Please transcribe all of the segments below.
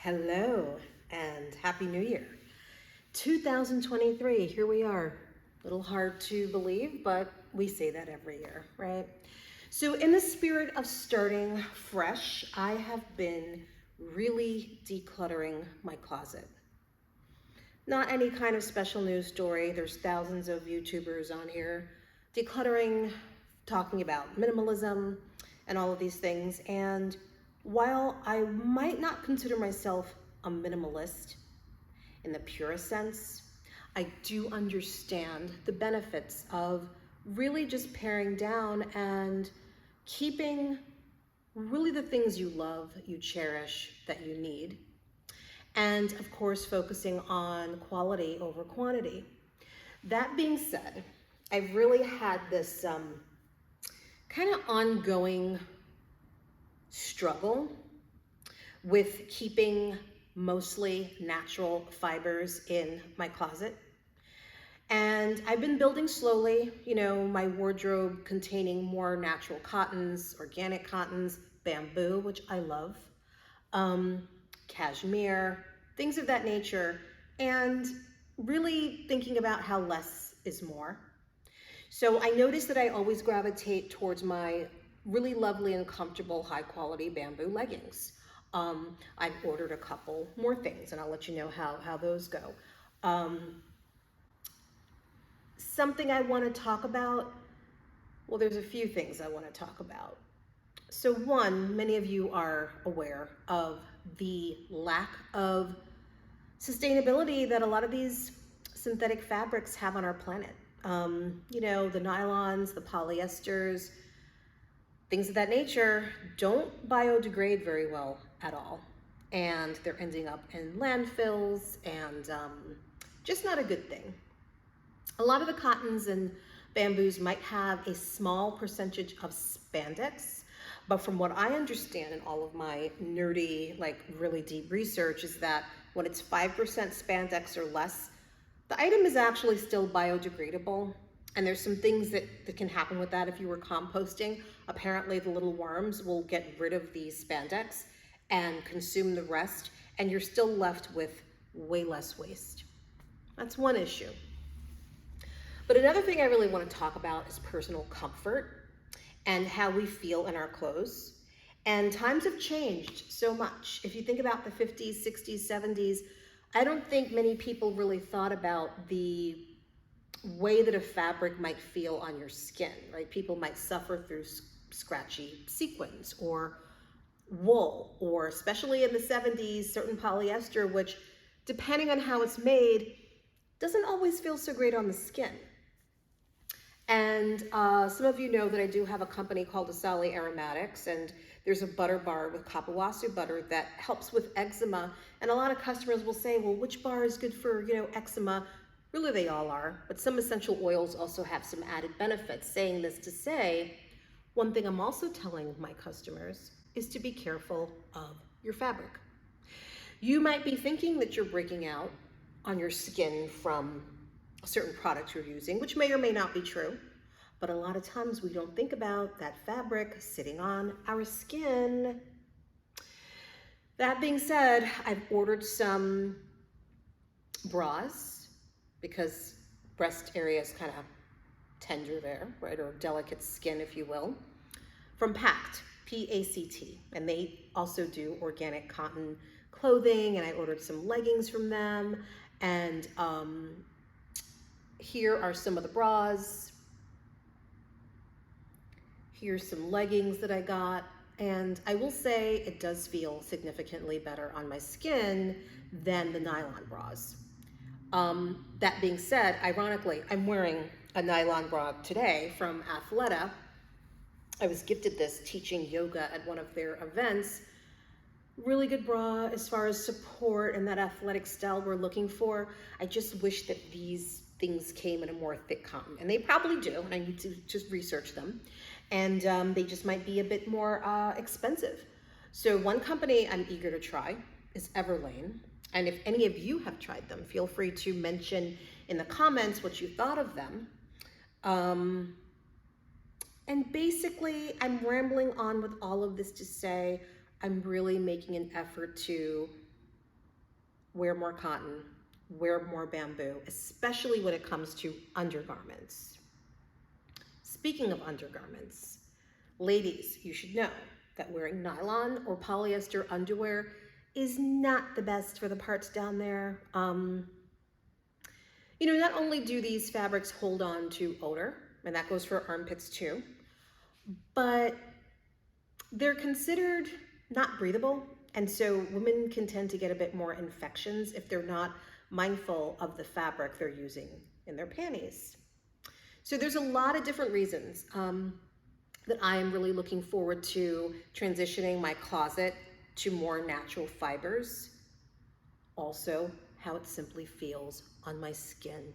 Hello and Happy New Year. 2023, here we are. A little hard to believe, but we say that every year, right? So in the spirit of starting fresh, I have been really decluttering my closet. Not any kind of special news story. There's thousands of YouTubers on here decluttering, talking about minimalism and all of these things. And while I might not consider myself a minimalist in the purest sense, I do understand the benefits of really just paring down and keeping really the things you love, you cherish, that you need. And of course, focusing on quality over quantity. That being said, I've really had this kind of ongoing struggle with keeping mostly natural fibers in my closet. And I've been building slowly, my wardrobe containing more natural cottons, organic cottons, bamboo, which I love, cashmere, things of that nature, and really thinking about how less is more. So I noticed that I always gravitate towards my really lovely and comfortable high quality bamboo leggings. I've ordered a couple more things and I'll let you know how those go. Something I want to talk about, well, there's a few things I want to talk about. So one, many of you are aware of the lack of sustainability that a lot of these synthetic fabrics have on our planet. The nylons, the polyesters, things of that nature don't biodegrade very well at all. And they're ending up in landfills and just not a good thing. A lot of the cottons and bamboos might have a small percentage of spandex, but from what I understand in all of my nerdy, really deep research is that when it's 5% spandex or less, the item is actually still biodegradable. And there's some things that can happen with that if you were composting. Apparently the little worms will get rid of the spandex and consume the rest, and you're still left with way less waste. That's one issue. But another thing I really want to talk about is personal comfort and how we feel in our clothes. And times have changed so much. If you think about the 50s, 60s, 70s, I don't think many people really thought about the way that a fabric might feel on your skin, right? People might suffer through scratchy sequins or wool, or especially in the 70s, certain polyester, which depending on how it's made, doesn't always feel so great on the skin. And some of you know that I do have a company called Asali Aromatics, and there's a butter bar with kapawasu butter that helps with eczema. And a lot of customers will say, well, which bar is good for, eczema? Really, they all are, but some essential oils also have some added benefits. Saying this to say, one thing I'm also telling my customers is to be careful of your fabric. You might be thinking that you're breaking out on your skin from certain products you're using, which may or may not be true, but a lot of times we don't think about that fabric sitting on our skin. That being said, I've ordered some bras because breast area is kind of tender there, right, or delicate skin, if you will, from Pact, P-A-C-T, and they also do organic cotton clothing, and I ordered some leggings from them, and here are some of the bras. Here's some leggings that I got, and I will say it does feel significantly better on my skin than the nylon bras. That being said, ironically, I'm wearing a nylon bra today from Athleta. I was gifted this teaching yoga at one of their events. Really good bra as far as support and that athletic style we're looking for. I just wish that these things came in a more thick cotton, and they probably do, and I need to just research them. And they just might be a bit more expensive. So one company I'm eager to try is Everlane. And if any of you have tried them, feel free to mention in the comments what you thought of them. And basically, I'm rambling on with all of this to say, I'm really making an effort to wear more cotton, wear more bamboo, especially when it comes to undergarments. Speaking of undergarments, ladies, you should know that wearing nylon or polyester underwear is not the best for the parts down there. Not only do these fabrics hold on to odor, and that goes for armpits too, but they're considered not breathable. And so women can tend to get a bit more infections if they're not mindful of the fabric they're using in their panties. So there's a lot of different reasons that I am really looking forward to transitioning my closet to more natural fibers. Also, how it simply feels on my skin.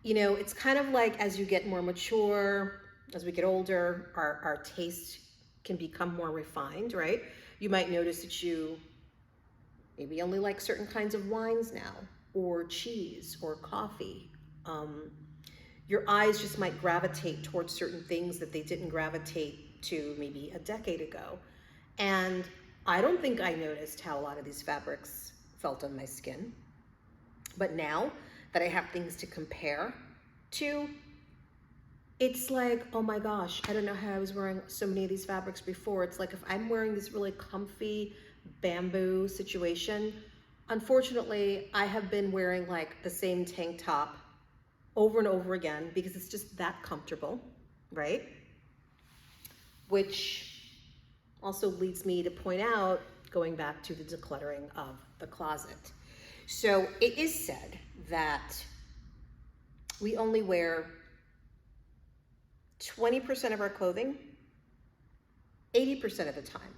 It's kind of like as you get more mature, as we get older, our taste can become more refined, right? You might notice that you maybe only like certain kinds of wines now, or cheese, or coffee. Your eyes just might gravitate towards certain things that they didn't gravitate to maybe a decade ago. And I don't think I noticed how a lot of these fabrics felt on my skin. But now that I have things to compare to, it's like, oh my gosh, I don't know how I was wearing so many of these fabrics before. It's like if I'm wearing this really comfy bamboo situation, unfortunately, I have been wearing like the same tank top over and over again because it's just that comfortable, right? Which also leads me to point out, going back to the decluttering of the closet. So it is said that we only wear 20% of our clothing 80% of the time.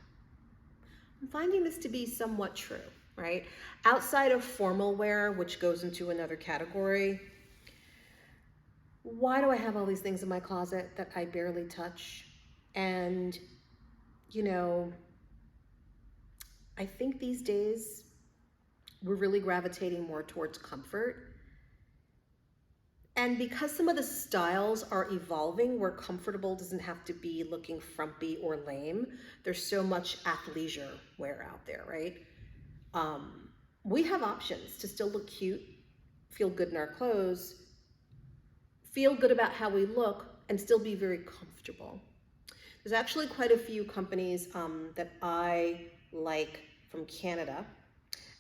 I'm finding this to be somewhat true, right? Outside of formal wear, which goes into another category, why do I have all these things in my closet that I barely touch? And, I think these days we're really gravitating more towards comfort. And because some of the styles are evolving where comfortable doesn't have to be looking frumpy or lame, there's so much athleisure wear out there, right? We have options to still look cute, feel good in our clothes, feel good about how we look, and still be very comfortable. There's actually quite a few companies that I like from Canada,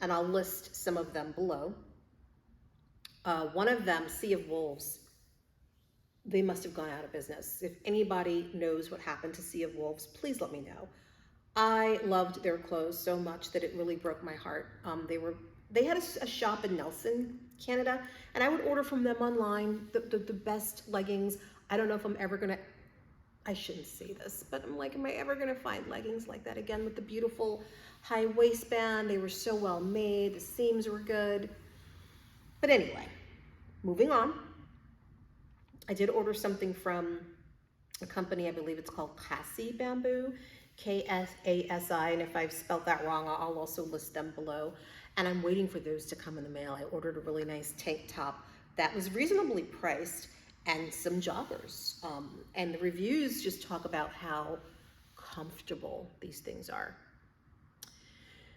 and I'll list some of them below. One of them, Sea of Wolves, they must have gone out of business. If anybody knows what happened to Sea of Wolves, please let me know. I loved their clothes so much that it really broke my heart. They had a shop in Nelson, Canada, and I would order from them online the best leggings. I don't know if I'm ever gonna, I shouldn't say this, but I'm like, am I ever gonna find leggings like that again with the beautiful high waistband? They were so well made, the seams were good. But anyway, moving on. I did order something from a company, I believe it's called Kasi Bamboo, K-S-A-S-I, and if I've spelled that wrong, I'll also list them below. And I'm waiting for those to come in the mail. I ordered a really nice tank top that was reasonably priced and some joggers. And the reviews just talk about how comfortable these things are.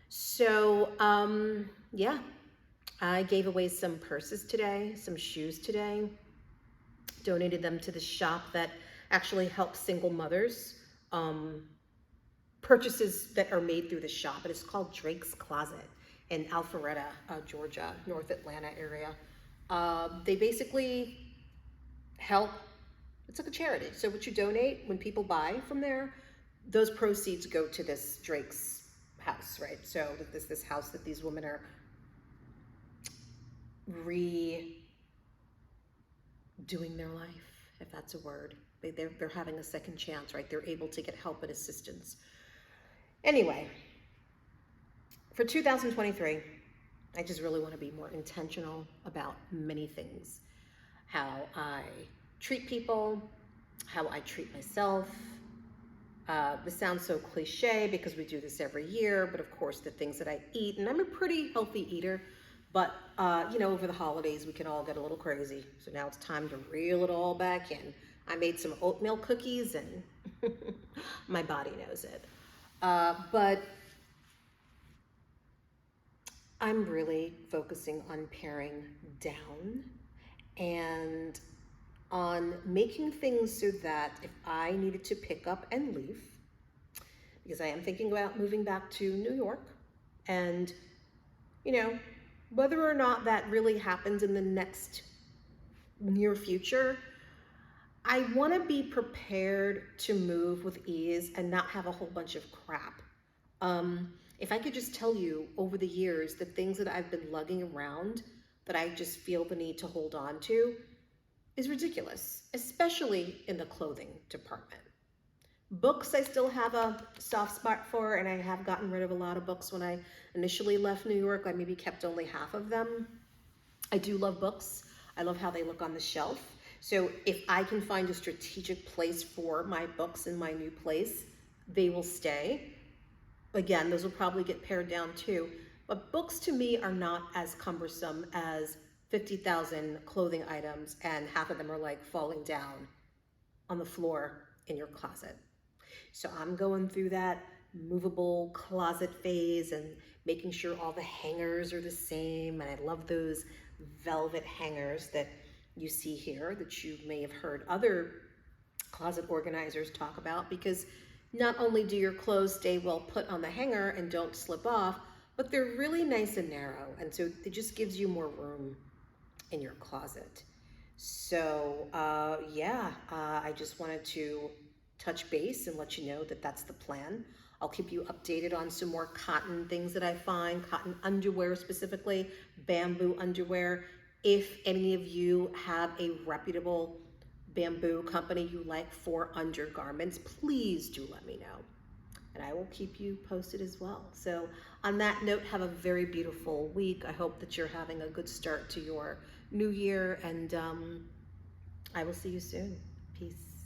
So, yeah, I gave away some purses today, some shoes today, donated them to the shop that actually helps single mothers. Purchases that are made through the shop. It is called Drake's Closet in Alpharetta, Georgia, North Atlanta area. They basically help, it's like a charity. So what you donate, when people buy from there, those proceeds go to this Drake's house, right? So this house that these women are redoing their life, if that's a word. They're having a second chance, right? They're able to get help and assistance. Anyway, for 2023, I just really want to be more intentional about many things. How I treat people, how I treat myself. This sounds so cliche because we do this every year, but of course the things that I eat, and I'm a pretty healthy eater, but over the holidays we can all get a little crazy. So now it's time to reel it all back in. I made some oatmeal cookies and my body knows it. But I'm really focusing on paring down and on making things so that if I needed to pick up and leave, because I am thinking about moving back to New York, and you know, whether or not that really happens in the next near future, I want to be prepared to move with ease and not have a whole bunch of crap. If I could just tell you over the years, the things that I've been lugging around that I just feel the need to hold on to is ridiculous, especially in the clothing department. Books I still have a soft spot for, and I have gotten rid of a lot of books. When I initially left New York, I maybe kept only half of them. I do love books. I love how they look on the shelf. So if I can find a strategic place for my books in my new place, they will stay. Again, those will probably get pared down too. But books to me are not as cumbersome as 50,000 clothing items, and half of them are like falling down on the floor in your closet. So I'm going through that movable closet phase and making sure all the hangers are the same. And I love those velvet hangers that you see here that you may have heard other closet organizers talk about, because not only do your clothes stay well put on the hanger and don't slip off, but they're really nice and narrow. And so it just gives you more room in your closet. So I just wanted to touch base and let you know that that's the plan. I'll keep you updated on some more cotton things that I find, cotton underwear specifically, bamboo underwear. If any of you have a reputable bamboo company you like for undergarments, please do let me know. And I will keep you posted as well. So on that note, have a very beautiful week. I hope that you're having a good start to your new year, and I will see you soon. Peace.